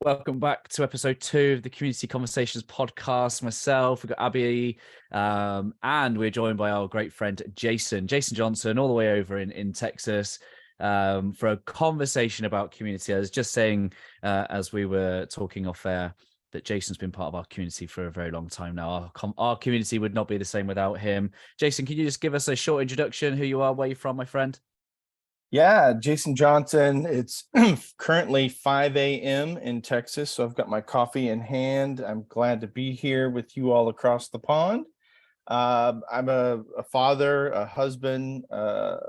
Welcome back to episode 2 of the Community Conversations podcast. Myself, we've got Abbie, and we're joined by our great friend Jason Johnson, all the way over in Texas, for a conversation about community. I was just saying, as we were talking off air, that Jason's been part of our community for a very long time now. Our community would not be the same without him. Jason, can you just give us a short introduction, who you are, where you're from, my friend? Yeah, Jason Johnson. It's currently 5 a.m. in Texas, so I've got my coffee in hand. I'm glad to be here with you all across the pond. I'm a father, a husband, a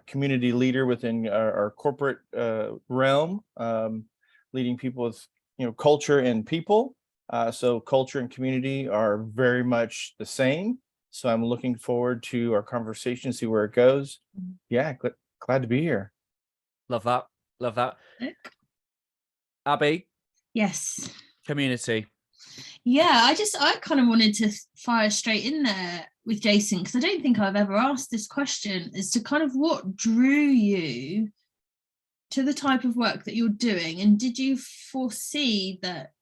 community leader within our corporate realm, leading people with culture and people. So culture and community are very much the same. So I'm looking forward to our conversation, see where it goes. Yeah, glad to be here. Love that. Love that. Abbie, Yes. community. Yeah, I kind of wanted to fire straight in there with Jason, because I don't think I've ever asked this question as to kind of what drew you to the type of work that you're doing, and did you foresee that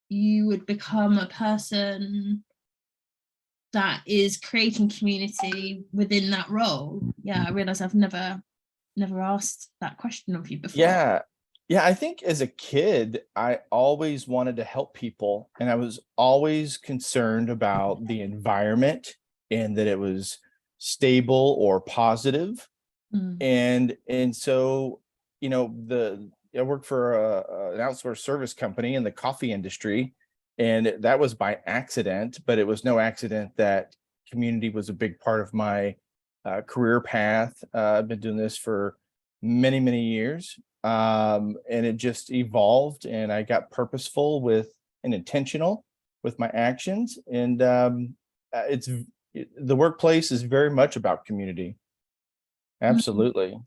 you would become a person that is creating community within that role? Yeah, I realize I've never asked that question of you before. Yeah, I think as a kid, I always wanted to help people, and I was always concerned about the environment and that it was stable or positive. And so, I worked for an outsourced service company in the coffee industry, and that was by accident, but it was no accident that community was a big part of my career path. I've been doing this for many, many years. And it just evolved, and I got purposeful and intentional with my actions. And the workplace is very much about community. Absolutely.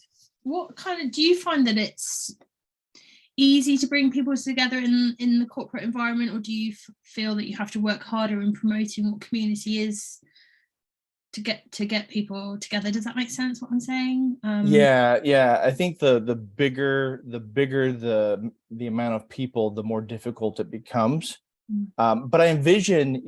What kind of, do you find that it's easy to bring people together in the corporate environment, or do you feel that you have to work harder in promoting what community is to get people together? Does that make sense, what I'm saying? Yeah. I think the bigger the amount of people, the more difficult it becomes. But I envision,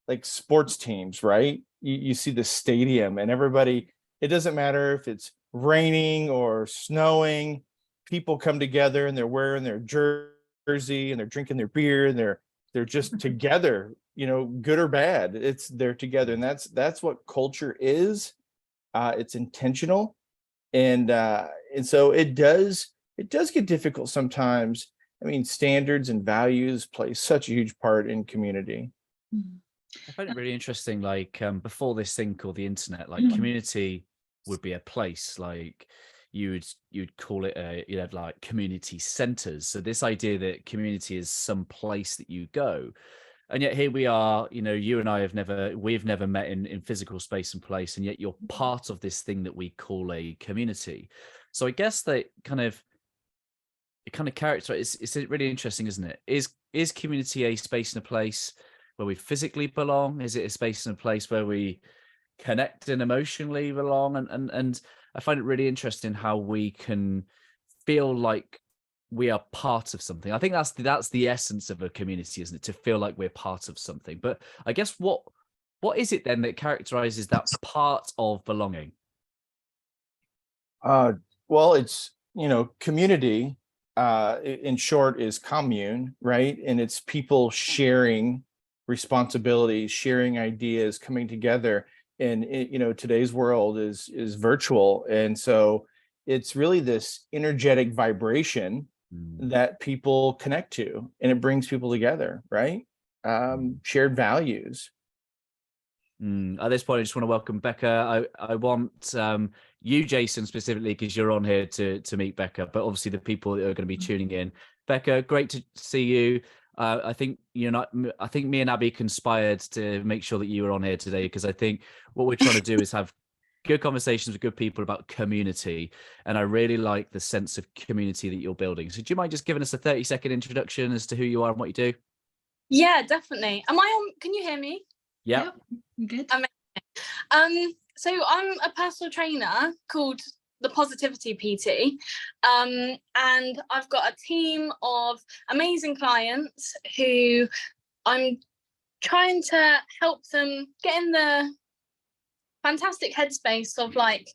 like sports teams, right? You see the stadium, and everybody, it doesn't matter if it's raining or snowing, people come together and they're wearing their jersey and they're drinking their beer, and they're just together, good or bad, they're together. And that's what culture is. It's intentional. And so it does get difficult sometimes. I mean, standards and values play such a huge part in community. I find it really interesting, like before this thing called the internet, like community would be a place, like you'd call it you'd have like community centers. So this idea that community is some place that you go. And yet here we are, you and I we've never met in physical space and place, and yet you're part of this thing that we call a community. So I guess that it kind of characterizes, it's really interesting, isn't it? Is community a space and a place where we physically belong? Is it a space and a place where we connect and emotionally belong? And I find it really interesting how we can feel like we are part of something. I think that's the essence of a community, isn't it? To feel like we're part of something. But I guess what is it then that characterizes that part of belonging? Well, it's, community, in short, is commune, right? And it's people sharing responsibilities, sharing ideas, coming together. And today's world is virtual, and so it's really this energetic vibration that people connect to, and it brings people together, right? Shared values. At this point, I just want to welcome Becca. I want you, Jason, specifically, because you're on here to meet Becca, but obviously the people that are going to be tuning in. Becca, great to see you. I think I think me and Abbie conspired to make sure that you were on here today, because I think what we're trying to do is have good conversations with good people about community, and I really like the sense of community that you're building. So do you mind just giving us a 30-second introduction as to who you are and what you do? Yeah, definitely. Am I on? Can you hear me? Yeah. Good. So I'm a personal trainer called the positivity PT, and I've got a team of amazing clients who I'm trying to help them get in the fantastic headspace of like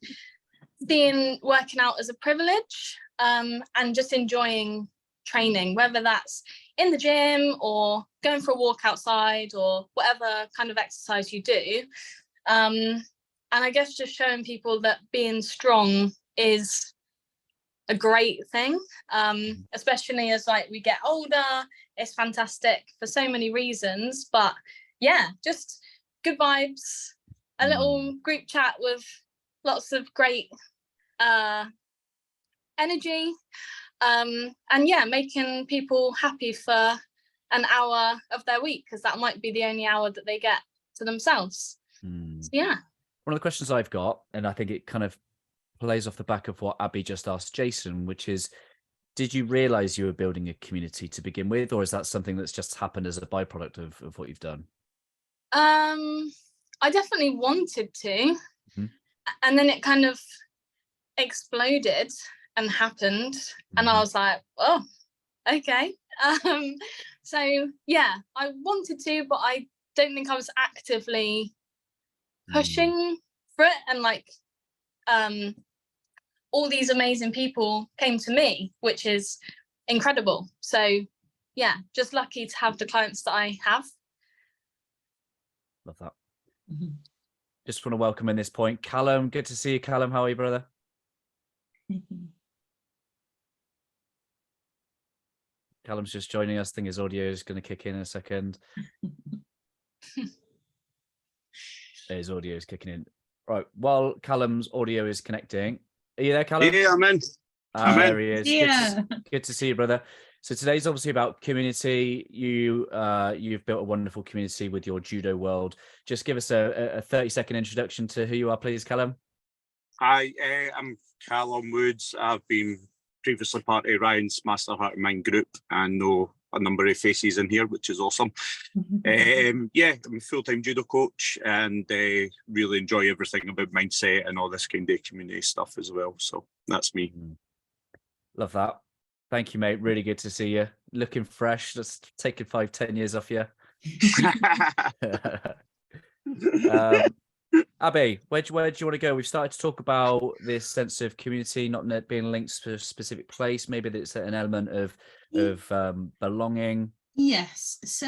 seeing working out as a privilege, and just enjoying training, whether that's in the gym or going for a walk outside or whatever kind of exercise you do. And I guess just showing people that being strong is a great thing, especially as like we get older. It's fantastic for so many reasons, but yeah, just good vibes, a little group chat with lots of great energy, and yeah, making people happy for an hour of their week, because that might be the only hour that they get to themselves. So, yeah. One of the questions I've got, and I think it kind of plays off the back of what Abbie just asked Jason, which is, did you realize you were building a community to begin with, or is that something that's just happened as a byproduct of what you've done? I definitely wanted to, and then it kind of exploded and happened, and I was like, oh, okay. So yeah, I wanted to, but I don't think I was actively pushing for it, and like all these amazing people came to me, which is incredible. So yeah, just lucky to have the clients that I have. Love that. Just want to welcome in this point Callum. Good to see you, Callum. How are you, brother? Callum's just joining us. I think his audio is going to kick in a second. His audio is kicking in. Right, while Callum's audio is connecting, are you there, Callum? Yeah, I'm in. There he is. Yeah. Good to see you, brother. So today's obviously about community. You've built a wonderful community with your judo world. Just give us a 30-second introduction to who you are, please, Callum. Hi, I'm Callum Woods. I've been previously part of Ryan's Master Heart and Mind group and know a number of faces in here, which is awesome. Yeah, I'm a full-time judo coach and really enjoy everything about mindset and all this kind of community stuff as well. So that's me. Love that. Thank you, mate. Really good to see you. Looking fresh. Just taking 5-10 years off you. Abbie, where do you want to go? We've started to talk about this sense of community not being linked to a specific place. Maybe it's an element of belonging. Yes. So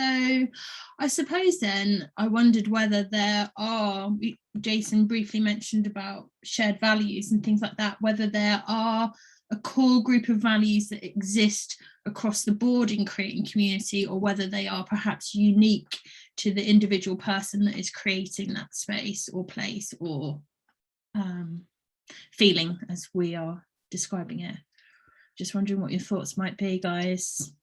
I suppose then I wondered whether there are, Jason briefly mentioned about shared values and things like that, whether there are a core group of values that exist across the board in creating community, or whether they are perhaps unique to the individual person that is creating that space or place or feeling as we are describing it. Just wondering what your thoughts might be, guys.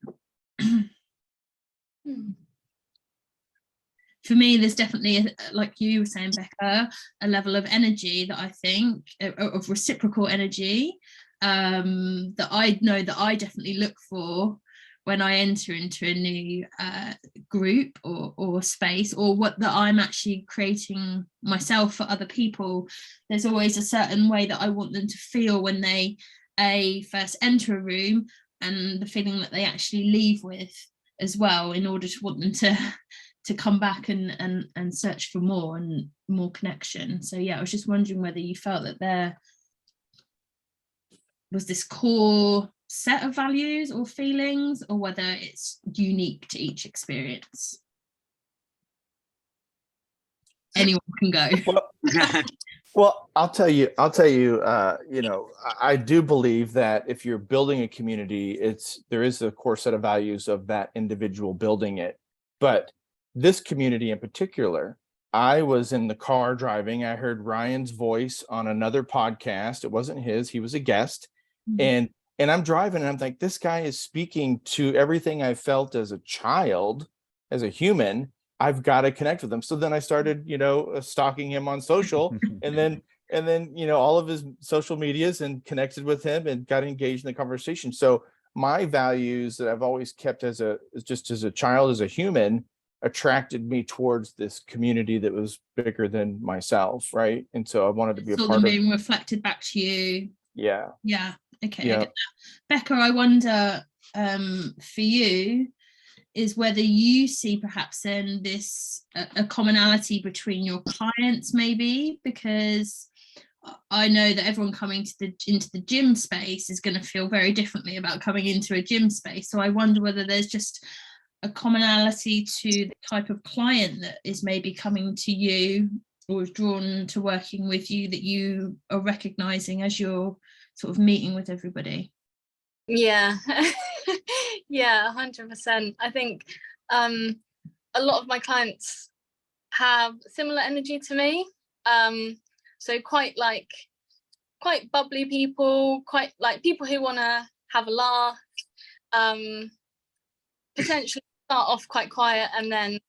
For me, there's definitely, like you were saying, Becca, a level of energy that I think, of reciprocal energy, that I know that I definitely look for when I enter into a new group or space, or what that I'm actually creating myself for other people. There's always a certain way that I want them to feel when they first enter a room, and the feeling that they actually leave with as well, in order to want them to come back and search for more and more connection. So yeah, I was just wondering whether you felt that there was this core set of values or feelings, or whether it's unique to each experience. Anyone can go. Well, I'll tell you, you know, I do believe that if you're building a community, there is a core set of values of that individual building it. But this community in particular, I was in the car driving. I heard Ryan's voice on another podcast. It wasn't his, he was a guest. And I'm driving and I'm like, this guy is speaking to everything I felt as a child, as a human. I've got to connect with him. So then I started, you know, stalking him on social, and then, you know, all of his social medias, and connected with him and got engaged in the conversation. So my values that I've always kept as a child, as a human, attracted me towards this community that was bigger than myself. Right. And so I wanted to be a part of it. Being reflected back to you Yeah. Yeah. Okay. I Yeah. get that. Becca, I wonder for you is whether you see perhaps then this a commonality between your clients, maybe, because I know that everyone coming into the gym space is going to feel very differently about coming into a gym space. So I wonder whether there's just a commonality to the type of client that is maybe coming to you or is drawn to working with you that you are recognizing as you're sort of meeting with everybody. Yeah. Yeah, 100%. I think a lot of my clients have similar energy to me. So quite bubbly people, quite like people who want to have a laugh, potentially start off quite quiet, and then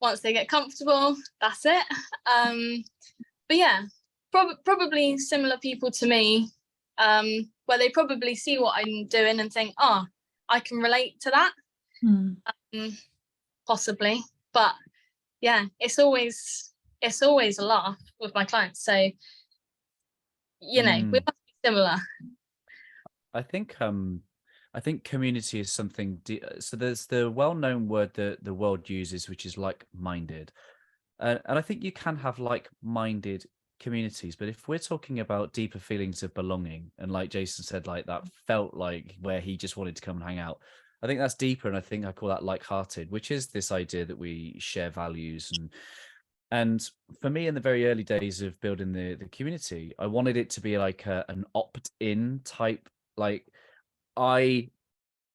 once they get comfortable, that's it. But yeah, probably similar people to me, where they probably see what I'm doing and think, oh, I can relate to that. Possibly. But yeah, it's always a laugh with my clients. So, you know, we must be similar. I think community is something. So there's the well-known word that the world uses, which is like-minded, and I think you can have like-minded communities. But if we're talking about deeper feelings of belonging, and like Jason said, like that felt like where he just wanted to come and hang out, I think that's deeper, and I think I call that like-hearted, which is this idea that we share values. And for me, in the very early days of building the community, I wanted it to be like an opt-in type.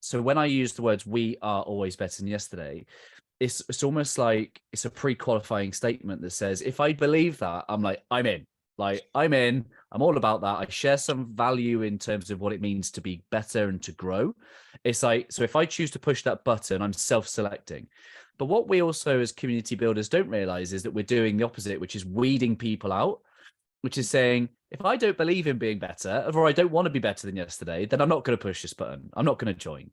So when I use the words "we are always better than yesterday," it's almost like it's a pre-qualifying statement that says, if I believe that, I'm like, I'm in. I'm all about that. I share some value in terms of what it means to be better and to grow. It's like, so if I choose to push that button, I'm self-selecting. But what we also as community builders don't realize is that we're doing the opposite, which is weeding people out, which is saying, if I don't believe in being better, or I don't want to be better than yesterday, then I'm not going to push this button. I'm not going to join.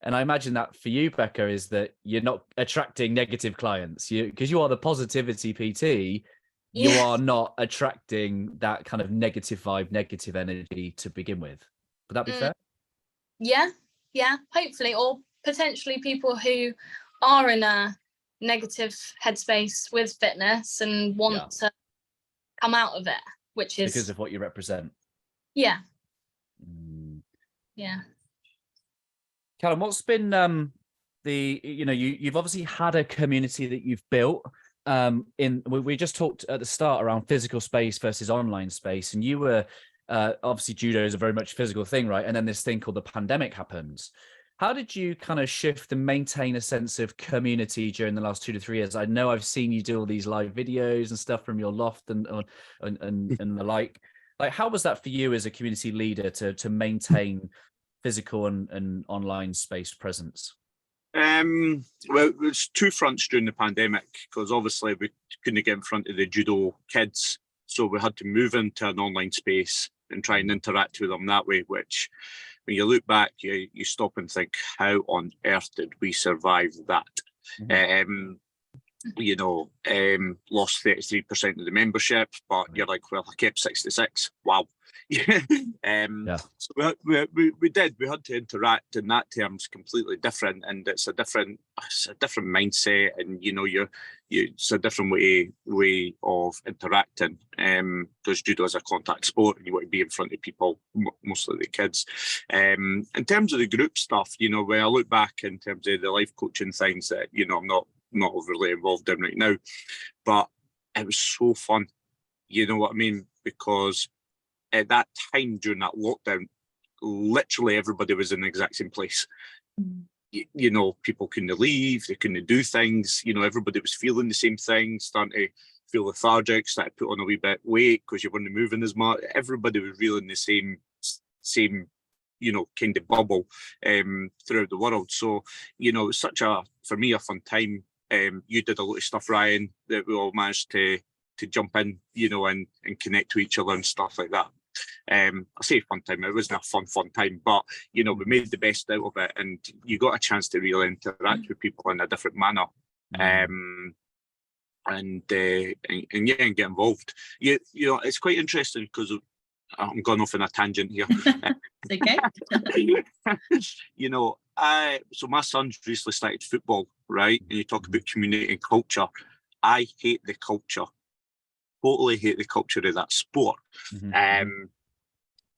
And I imagine that for you, Becca, is that you're not attracting negative clients. Because you are the positivity PT, you are not attracting that kind of negative vibe, negative energy to begin with. Would that be fair? Yeah, hopefully, or potentially people who are in a negative headspace with fitness and want to come out of it, which is because of what you represent. Yeah. Callum, what's been you've obviously had a community that you've built. We just talked at the start around physical space versus online space, and you were obviously judo is a very much physical thing, right? And then this thing called the pandemic happens. How did you kind of shift and maintain a sense of community during the last 2 to 3 years? I know I've seen you do all these live videos and stuff from your loft and the like. Like, how was that for you as a community leader to maintain physical and online space presence? Well, it was two fronts during the pandemic, because obviously we couldn't get in front of the judo kids, so we had to move into an online space and try and interact with them that way, which when you look back, you stop and think, how on earth did we survive that? Lost 33% of the membership, but you're like, well, I kept 66. Wow. So we did. We had to interact in that terms completely different, and it's a different mindset, and it's a different way of interacting. Because judo is a contact sport, and you want to be in front of people, mostly the kids. In terms of the group stuff, when I look back in terms of the life coaching things that I'm not overly involved in right now, but it was so fun. You know what I mean? Because at that time during that lockdown, literally everybody was in the exact same place. People couldn't leave, they couldn't do things. Everybody was feeling the same thing, starting to feel lethargic, started to put on a wee bit weight because you weren't moving as much. Everybody was really in the same kind of bubble throughout the world. So it was such for me a fun time. You did a lot of stuff, Ryan, that we all managed to jump in, and connect to each other and stuff like that. I say fun time, it wasn't a fun time, but we made the best out of it, and you got a chance to really interact with people in a different manner. And get involved. It's quite interesting because I'm going off on a tangent here. It's okay. You know, so my son's recently started football, right? And you talk about community and culture. I hate the culture. Totally hate the culture of that sport. And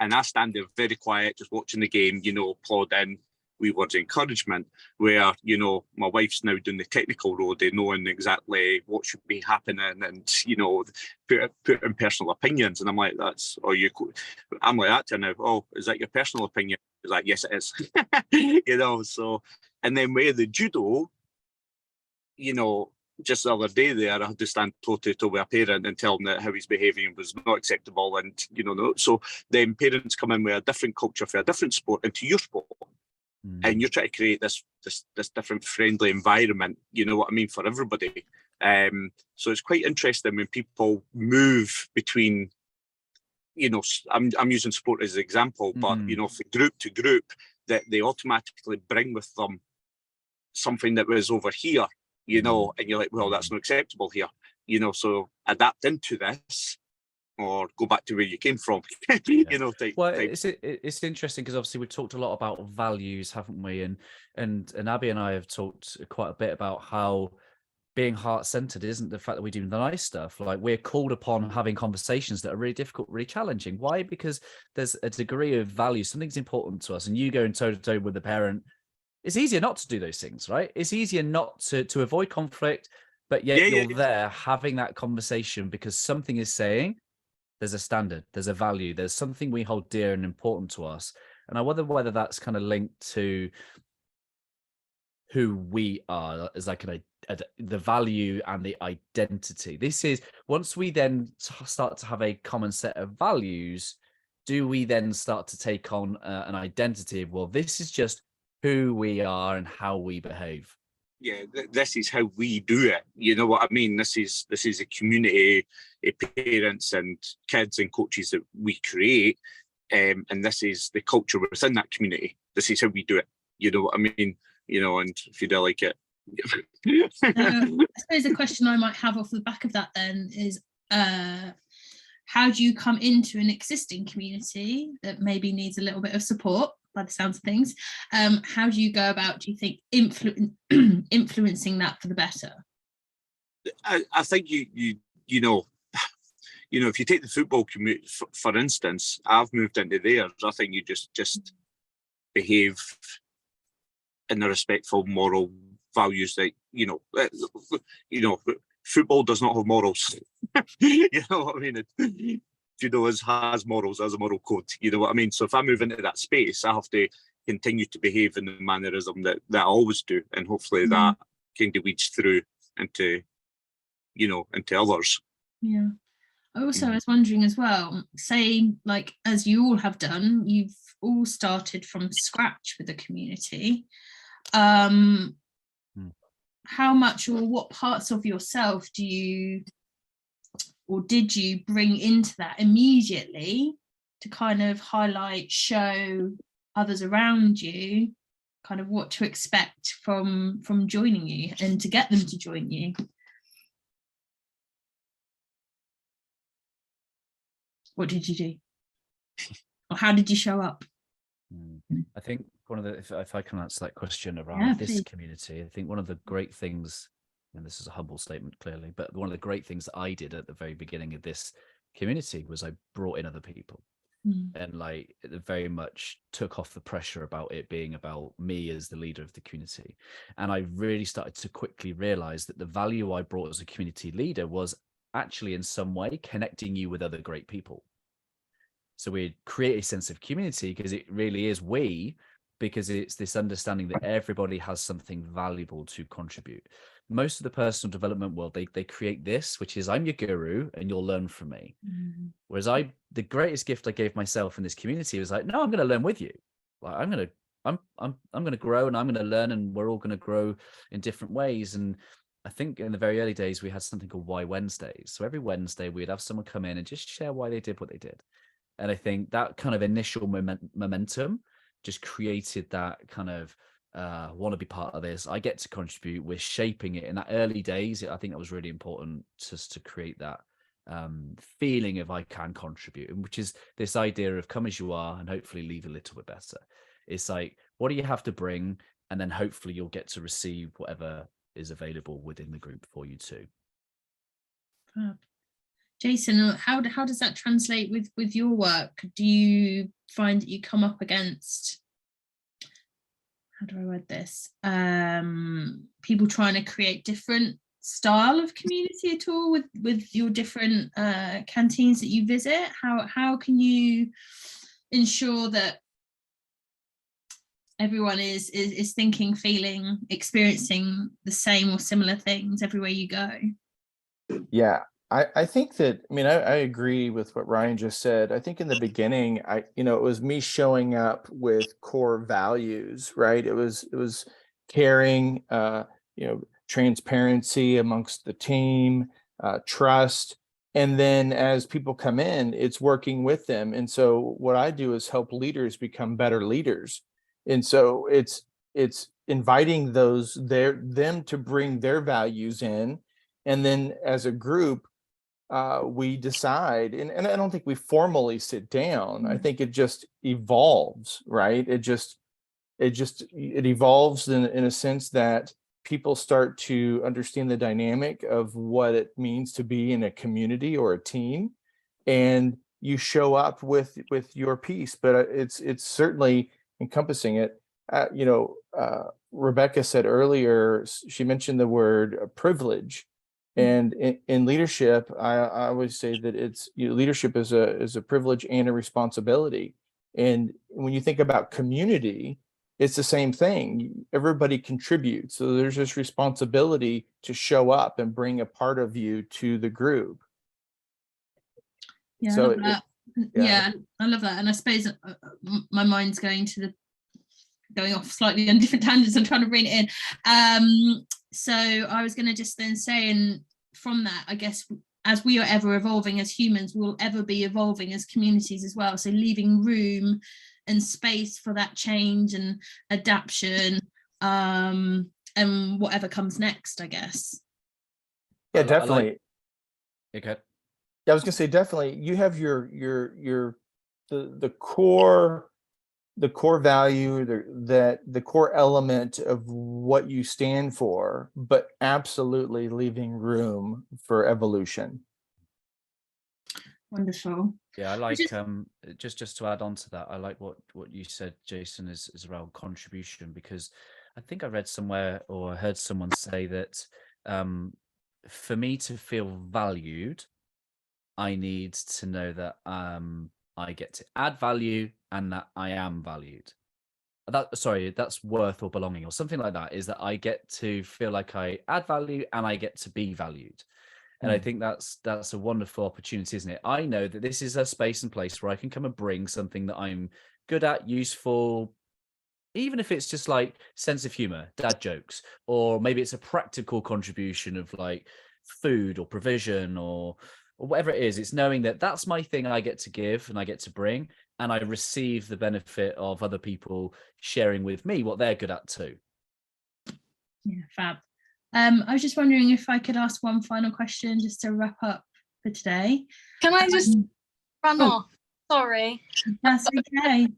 I stand there very quiet, just watching the game, you know, applauding, wee words of encouragement, where, you know, my wife's now doing the technical road of knowing exactly what should be happening and, you know, put in personal opinions. And I'm like, I'm like that to now. Oh, is that your personal opinion? He's like, yes, it is. You know, so, and then with the judo, you know, just the other day there, I had to stand toe-to-toe with a parent and tell him that how he's behaving was not acceptable. And, you know, so then parents come in with a different culture for a different sport into your sport. And you're trying to create this different friendly environment, you know what I mean, for everybody. So it's quite interesting when people move between, you know, I'm using sport as an example, but, you know, from group to group, that they automatically bring with them something that was over here, you know, and you're like, well, that's not acceptable here, you know, so adapt into this or go back to where you came from, you know. It's interesting because obviously we've talked a lot about values, haven't we? And Abbie and I have talked quite a bit about how being heart-centered isn't the fact that we do the nice stuff. Like, we're called upon having conversations that are really difficult, really challenging. Why? Because there's a degree of value, something's important to us, and you going toe-to-toe with the parent, it's easier not to do those things, right? It's easier not to avoid conflict, but yet you're there having that conversation because something is saying, there's a standard, there's a value, there's something we hold dear and important to us. And I wonder whether that's kind of linked to who we are as like the value and the identity. This is, once we then start to have a common set of values, do we then start to take on an identity of, well, this is just who we are and how we behave? Yeah, this is how we do it. You know what I mean? This is a community of parents and kids and coaches that we create, and this is the culture within that community. This is how we do it. You know what I mean? You know, and if you don't like it. I suppose the question I might have off the back of that then is, how do you come into an existing community that maybe needs a little bit of support, by the sounds of things? How do you go about, do you think, influencing that for the better? I think you know, if you take the football community, for instance, I've moved into theirs. I think you just behave in a respectful, moral values that, you know, football does not have morals. You know what I mean? Judo has morals, has a moral code. You know what I mean? So if I move into that space, I have to continue to behave in the mannerism that I always do, and hopefully that kind of weeds through into, you know, into others. Yeah. I also was wondering as well, say, like, as you all have done, you've all started from scratch with the community. How much or what parts of yourself do you, or did you bring into that immediately to kind of highlight, show others around you kind of what to expect from joining you and to get them to join you? What did you do? Or how did you show up? I think one of the, if I can answer that question around this community, I think one of the great things, and this is a humble statement clearly, but one of the great things that I did at the very beginning of this community was I brought in other people. And like, it very much took off the pressure about it being about me as the leader of the community. And I really started to quickly realize that the value I brought as a community leader was actually in some way connecting you with other great people. So we create a sense of community because it really is because it's this understanding that everybody has something valuable to contribute. Most of the personal development world, they create this, which is, I'm your guru and you'll learn from me. Whereas the greatest gift I gave myself in this community was like, no, I'm going to learn with you. Like, I'm going to grow and I'm going to learn, and we're all going to grow in different ways. And I think in the very early days, we had something called Why Wednesdays. So every Wednesday we'd have someone come in and just share why they did what they did. And I think that kind of initial momentum just created that kind of want to be part of this. I get to contribute. We're shaping it in that early days. I think that was really important just to create that feeling of I can contribute, and which is this idea of come as you are and hopefully leave a little bit better. It's like, what do you have to bring? And then hopefully you'll get to receive whatever is available within the group for you too. Jason, how does that translate with your work? Do you find that you come up against, how do I word this, people trying to create different style of community at all with your different canteens that you visit? How can you ensure that everyone is thinking, feeling, experiencing the same or similar things everywhere you go? Yeah, I think that, I mean, I agree with what Ryan just said. I think in the beginning, it was me showing up with core values, right? It was caring, transparency amongst the team, trust. And then as people come in, it's working with them. And so what I do is help leaders become better leaders. And so it's inviting them to bring their values in. And then as a group, we decide, and I don't think we formally sit down. I think it just evolves, right? It evolves in a sense that people start to understand the dynamic of what it means to be in a community or a team, and you show up with your piece. But it's certainly encompassing it. Rebecca said earlier, she mentioned the word privilege. And in leadership, I always say that leadership is a privilege and a responsibility. And when you think about community, it's the same thing. Everybody contributes. So there's this responsibility to show up and bring a part of you to the group. Yeah, So I love that. Yeah, I love that. And I suppose my mind's going off slightly on different tangents. I'm trying to bring it in. So I was going to just then say, and from that, I guess, as we are ever evolving as humans, we'll ever be evolving as communities as well. So leaving room and space for that change and adaptation, and whatever comes next, I guess. Yeah, definitely. Okay. Yeah, I was gonna say, definitely. You have the core value, the core element of what you stand for, but absolutely leaving room for evolution. Wonderful. Yeah, I like just to add on to that, I like what you said, Jason, is around contribution, because I think I read somewhere or I heard someone say that for me to feel valued, I need to know that I get to add value and that I am valued. That's worth or belonging or something like that, is that I get to feel like I add value and I get to be valued. And I think that's a wonderful opportunity, isn't it? I know that this is a space and place where I can come and bring something that I'm good at, useful, even if it's just like sense of humor, dad jokes, or maybe it's a practical contribution of like food or provision or whatever it is. It's knowing that that's my thing I get to give and I get to bring, and I receive the benefit of other people sharing with me what they're good at too. Yeah, fab. I was just wondering if I could ask one final question just to wrap up for today. Can I just run off? Sorry. That's okay.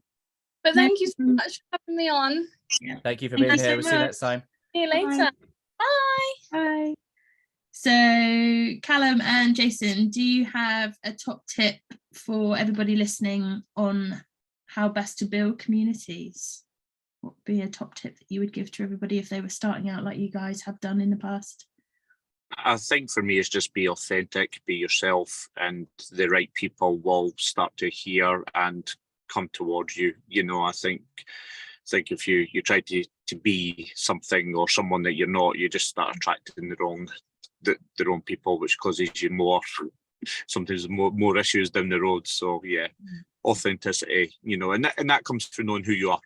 But thank you so much for having me on. Yeah. Thank you for being here. We'll see you next time. See you later. Bye. Bye. So Callum and Jason, do you have a top tip for everybody listening on how best to build communities? What would be a top tip that you would give to everybody if they were starting out like you guys have done in the past? I think for me, it's just be authentic, be yourself, and the right people will start to hear and come towards you. I think if you try to be something or someone that you're not, you just start attracting the wrong people, which causes you sometimes more issues down the road. So yeah, authenticity, and that comes through knowing who you are.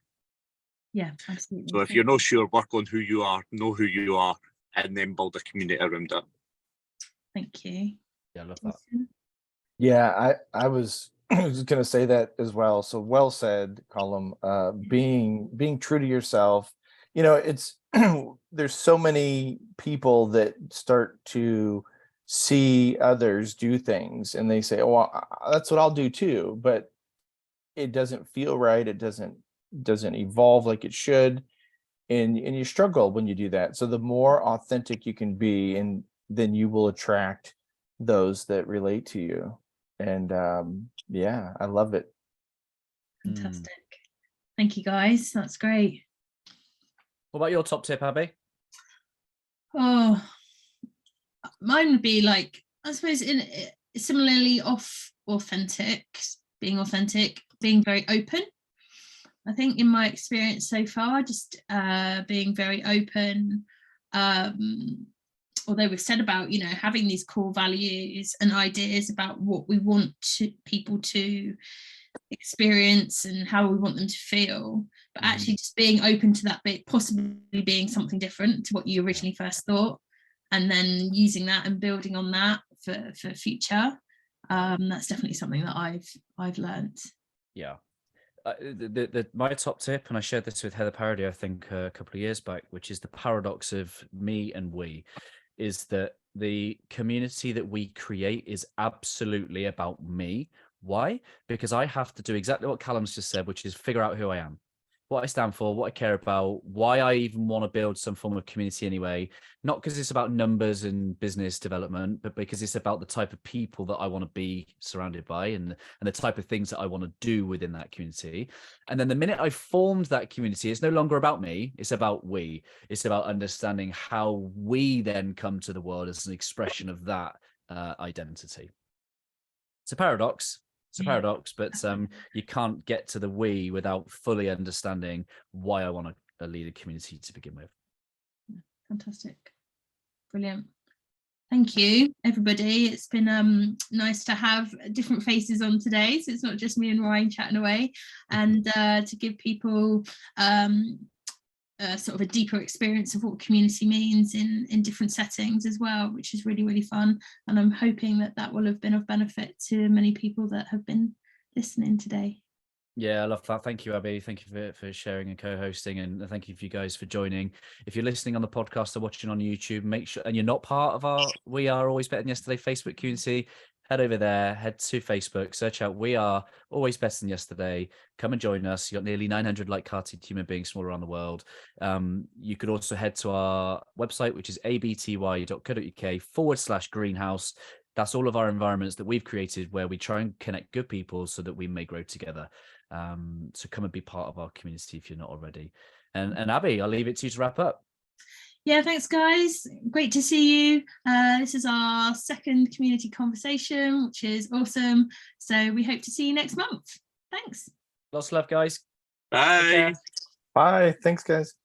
Yeah, absolutely. So if you're not sure, work on who you are, know who you are, and then build a community around it. Thank you. Yeah, I love that. Yeah, I was just going to say that as well. So well said, Colum. Being true to yourself. It's there's so many people that start to see others do things and they say, oh, that's what I'll do too, but it doesn't feel right. It doesn't evolve like it should. And you struggle when you do that. So the more authentic you can be, and then you will attract those that relate to you. And yeah, I love it. Fantastic. Thank you, guys. That's great. What about your top tip, Abbie? Oh, mine would be like, I suppose, similarly being authentic, being very open. I think in my experience so far, just being very open, although we've said about, you know, having these core values and ideas about what we want people to experience and how we want them to feel, but actually just being open to that bit possibly being something different to what you originally first thought, and then using that and building on that for future. That's definitely something that I've learned. Yeah. My top tip, and I shared this with Heather Parody, I think a couple of years back, which is the paradox of me and we, is that the community that we create is absolutely about me. Why? Because I have to do exactly what Callum's just said, which is figure out who I am, what I stand for, what I care about, why I even want to build some form of community anyway. Not because it's about numbers and business development, but because it's about the type of people that I want to be surrounded by, and the type of things that I want to do within that community. And then the minute I formed that community, it's no longer about me, it's about we. It's about understanding how we then come to the world as an expression of that identity. It's a paradox. It's a paradox, but you can't get to the we without fully understanding why I want to lead a community to begin with. Fantastic. Brilliant. Thank you, everybody. It's been nice to have different faces on today, so it's not just me and Ryan chatting away, and to give people sort of a deeper experience of what community means in different settings as well, which is really, really fun. And I'm hoping that will have been of benefit to many people that have been listening today. Yeah, I love that. Thank you, Abbie. Thank you for sharing and co-hosting, and thank you for you guys for joining. If you're listening on the podcast or watching on YouTube, make sure, and you're not part of our We Are Always Better Than Yesterday Facebook community, head over there, head to Facebook, search out We Are Always Better Than Yesterday. Come and join us. You've got nearly 900 like-hearted human beings from all around the world. You could also head to our website, which is abty.co.uk/greenhouse. That's all of our environments that we've created where we try and connect good people so that we may grow together. So come and be part of our community if you're not already. And Abbie, I'll leave it to you to wrap up. Yeah, thanks, guys. Great to see you. This is our second community conversation, which is awesome. So we hope to see you next month. Thanks. Lots of love, guys. Bye. Bye. Thanks, guys.